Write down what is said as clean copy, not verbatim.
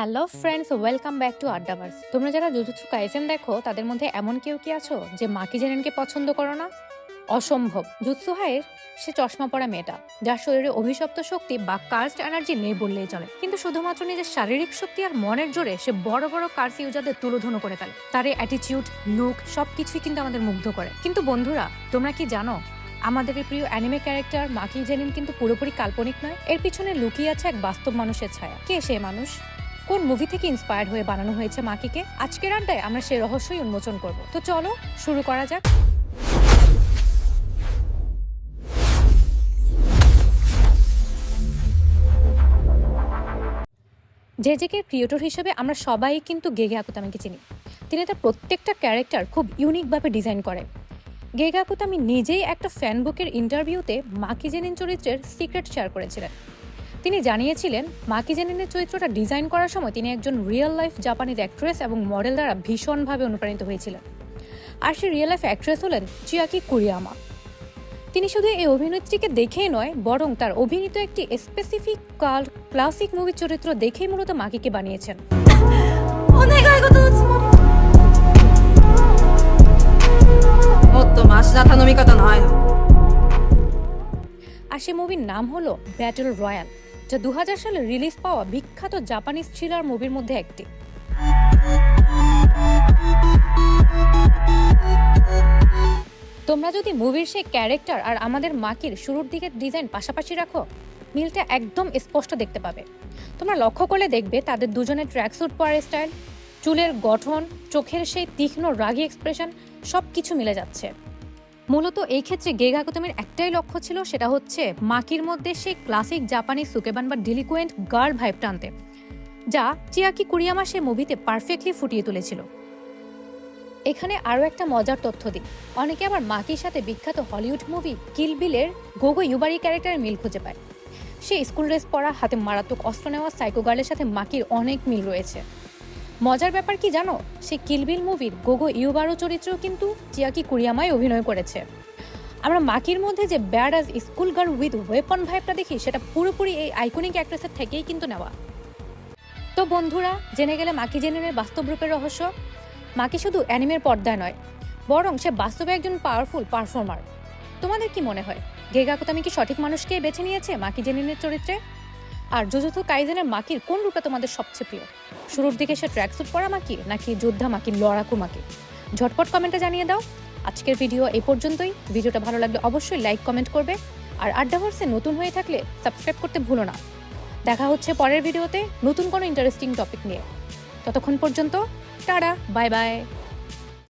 Hello friends, welcome back to Addaverse. তোমরা যারা jujutsu Kaisen দেখো তাদের মধ্যে এমন কেউ কি আছো যে মাকি জেনেনকে পছন্দ করো না? অসম্ভব। জুৎসুহাইয়ের সে চশমা পরা মেয়েটা, যার শরীরে অভিশপ্ত শক্তি বা কার্সড এনার্জি নেই বললেই চলে, কিন্তু শুধুমাত্র নিজের শারীরিক শক্তি আর মনের জোরে সে বড় বড় কার্স ইউজারদের তুলোধনো করে ফেলে। তার এই অ্যাটিটিউড, লুক সবকিছুই কিন্তু আমাদের মুগ্ধ করে। কিন্তু বন্ধুরা, তোমরা কি জানো আমাদের এই প্রিয় অ্যানিমে ক্যারেক্টার মাকি জেনিন কিন্তু পুরোপুরি কাল্পনিক নয়। এর পিছনে লুকিয়ে আছে এক বাস্তব মানুষের ছায়া। কে সে মানুষ? কোন মুভি থেকে ইন্সপায়ার্ড হয়ে বানানো হয়েছে মাকিকে? আজকের আড্ডায় আমরা সেই রহস্যই উন্মোচন করব। তো চলো শুরু করা যাক। জেজেকের ক্রিয়েটর হিসেবে আমরা সবাই কিন্তু গেগে আকুতামিকে চিনি। তিনি তার প্রত্যেকটা ক্যারেক্টার খুব ইউনিকভাবে ডিজাইন করে। গেগে আকুতামি নিজেই একটা ফ্যান বুকের ইন্টারভিউতে মাকি জেনিন চরিত্রের সিক্রেট শেয়ার করেছিলেন। তিনি জানিয়েছিলেন মাকি জেনিনের চরিত্রটা ডিজাইন করার সময় তিনি একজন রিয়েল লাইফ জাপানিজ অ্যাক্ট্রেস এবং মডেল দ্বারা ভীষণভাবে অনুপ্রাণিত হয়েছিলেন। আর সেই রিয়েল লাইফ অ্যাক্ট্রেস হলেন চিয়াকি কুরিয়ামা। তিনি শুধু এই অভিনেত্রীকে দেখেই নয়, বরং তার অভিনীত একটি স্পেসিফিক ক্লাসিক মুভির চরিত্র দেখেই মূলত মাকিকে বানিয়েছেন। আর সে মুভির নাম হলো ব্যাটল রয়্যাল, যা 2000 সালে রিলিজ পাওয়া বিখ্যাত জাপানিজ থ্রিলার মুভির মধ্যে একটি। তোমরা যদি মুভির সেই ক্যারেক্টার আর আমাদের মাকির শুরুর দিকের ডিজাইন পাশাপাশি রাখো, মিলটা একদম স্পষ্ট দেখতে পাবে। তোমরা লক্ষ্য করলে দেখবে তাদের দুজনের ট্র্যাকস্যুট পরার স্টাইল, চুলের গঠন, চোখের সেই তীক্ষ্ণ রাগী এক্সপ্রেশন সব কিছু মিলে যাচ্ছে। মূলত এই ক্ষেত্রে গেগে আকুতামির একটাই লক্ষ্য ছিল, সেটা হচ্ছে মাকির মধ্যে সেই ক্লাসিক জাপানি সুকেবান বা ডিলিকুয়েন্ট গার্ল ভাইবটা আনতে, যা চিয়াকি কুরিয়ামা সে মুভিতে পারফেক্টলি ফুটিয়ে তুলেছিল। এখানে আরও একটা মজার তথ্য দিই, অনেকে আবার মাকির সাথে বিখ্যাত হলিউড মুভি কিল বিলের গোগো ইউবারি ক্যারেক্টারের মিল খুঁজে পায়। সে স্কুল ড্রেস পরা, হাতে মারাত্মক অস্ত্র নেওয়া সাইকো গার্লের সাথে মাকির অনেক মিল রয়েছে। মজার ব্যাপার কি জানো, সে কিল বিল মুভির গোগো ইউবারো চরিত্রেও কিন্তু চিয়াকি কুরিয়ামাই অভিনয় করেছে। আমরা মাকির মধ্যে যে badass school girl with weapon ভাইবটা দেখি, সেটা পুরোপুরি এই আইকনিক অ্যাক্ট্রেসের থেকেই কিন্তু নেওয়া। তো বন্ধুরা, জেনে গেলে মাকি জেনিনের বাস্তব রূপের রহস্য। মাকি শুধু অ্যানিমের পর্দায় নয়, বরং সে বাস্তবে একজন পাওয়ারফুল পারফর্মার। তোমাদের কি মনে হয়, গেগে আকুতামি কি সঠিক মানুষকে বেছে নিয়েছে মাকি জেনিনের চরিত্রে? আর জুজুৎসু কাইসেনের মাকির কোন রূপটা তোমাদের সবচেয়ে প্রিয়? শুরুর দিকে সে ট্র্যাকস্যুট পরা মাকি, নাকি যোদ্ধা মাকি, লড়াকু মাকি? ঝটপট কমেন্টে জানিয়ে দাও। আজকের ভিডিও এই পর্যন্তই। ভিডিওটা ভালো লাগলে অবশ্যই লাইক কমেন্ট করবে, আর আড্ডাভার্সে নতুন হয়ে থাকলে সাবস্ক্রাইব করতে ভুলো না। দেখা হচ্ছে পরের ভিডিওতে নতুন কোনো ইন্টারেস্টিং টপিক নিয়ে। ততক্ষণ পর্যন্ত টাটা, বাই বাই।